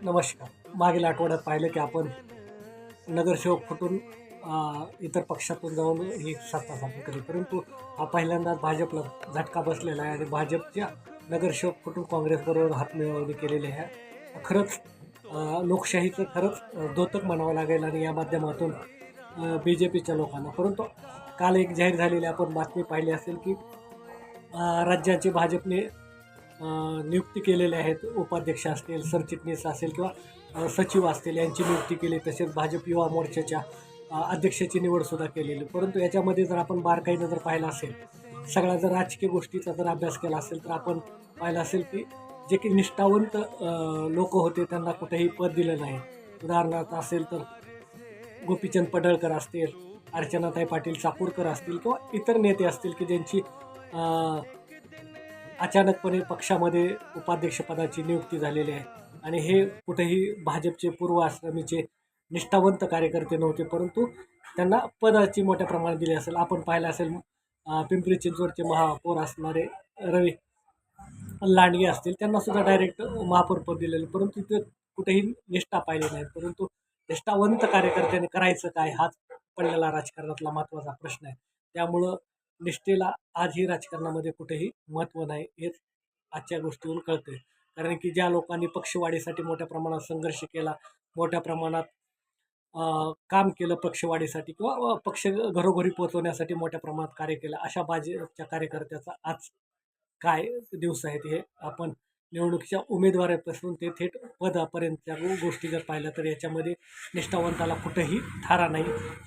नमस्कार. मागील आठवड्यात पाहिलं की आपण नगरसेवक फुटून इतर पक्षातून जाऊन ही सत्ता स्थापन केली. परंतु हा पहिल्यांदाच भाजपला झटका बसलेला आहे आणि भाजपच्या नगरसेवक फुटून काँग्रेसबरोबर हातमिळवणी केलेली आहे. खरंच लोकशाहीचं खरंच द्योतक म्हणावं लागेल आणि या माध्यमातून BJPच्या लोकांना. परंतु काल एक जाहीर झालेली आपण बातमी पाहिली असेल की राज्याचे भाजपने नियुक्ती केलेल्या आहेत. उपाध्यक्ष असतील, सरचिटणीस असेल किंवा सचिव असतील यांची नियुक्ती केली. तसेच भाजप युवा मोर्चाच्या अध्यक्षाची निवडसुद्धा केलेली. परंतु याच्यामध्ये जर आपण बारकाईनं जर पाहिलं असेल, सगळा जर राजकीय गोष्टीचा जर अभ्यास केला असेल तर आपण पाहिलं असेल की जे की निष्ठावंत लोक होते त्यांना कुठेही पद दिलं नाही. उदाहरणार्थ असेल तर गोपीचंद पडळकर असतील, अर्चनाताई पाटील चाकूरकर असतील किंवा इतर नेते असतील की ज्यांची अचानकपणे पक्षामध्ये उपाध्यक्षपदाची नियुक्ती झालेली आहे. आणि हे कुठेही भाजपचे पूर्व आश्रमीचे निष्ठावंत कार्यकर्ते नव्हते, परंतु त्यांना पदाची मोठ्या प्रमाणात दिली असेल. आपण पाहिलं असेल पिंपरी चिंचवडचे महापौर असणारे रवी लांडगे असतील, त्यांनासुद्धा डायरेक्ट महापौरपद दिलेलं, परंतु ते कुठेही निष्ठा पाहिली नाही. परंतु निष्ठावंत कार्यकर्त्याने करायचं काय हाच पडलेला राजकारणातला महत्त्वाचा प्रश्न आहे. त्यामुळं निष्ठेला आजही राजकारणामध्ये कुठेही महत्त्व नाही हेच आजच्या गोष्टीवरून कळते. कारण की ज्या लोकांनी पक्षवाढीसाठी मोठ्या प्रमाणात संघर्ष केला, मोठ्या प्रमाणात काम केलं पक्षवाढीसाठी किंवा पक्ष घरोघरी पोहोचवण्यासाठी मोठ्या प्रमाणात कार्य केलं, अशा भाजपच्या कार्यकर्त्याचा आज काय दिवस आहेत हे आपण निवडणुकीच्या उमेदवारापासून ते थेट पदापर्यंतच्या गोष्टी जर पाहिल्या तर याच्यामध्ये निष्ठावंताला कुठंही थारा नाही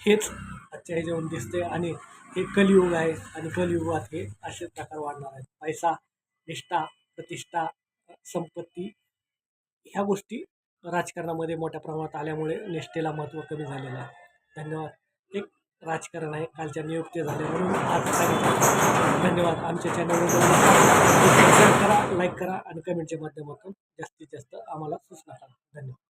हेच आजच्या ह्याच्यावरून दिसते. आणि हे कलियुग आहे आणि कलियुगात हे असे प्रकार वाढणार आहेत. पैसा, निष्ठा, प्रतिष्ठा, संपत्ती ह्या गोष्टी राजकारणामध्ये मोठ्या प्रमाणात आल्यामुळे निष्ठेला महत्त्व कमी झालेलं आहे. धन्यवाद. एक राजकारण आहे, कालच्या नियुक्ती झाल्या म्हणून आज सांगितलं. धन्यवाद. आमच्या चॅनलवर शेअर करा, लाईक करा आणि कमेंटच्या माध्यमातून जास्तीत जास्त आम्हाला सूचना करा. धन्यवाद.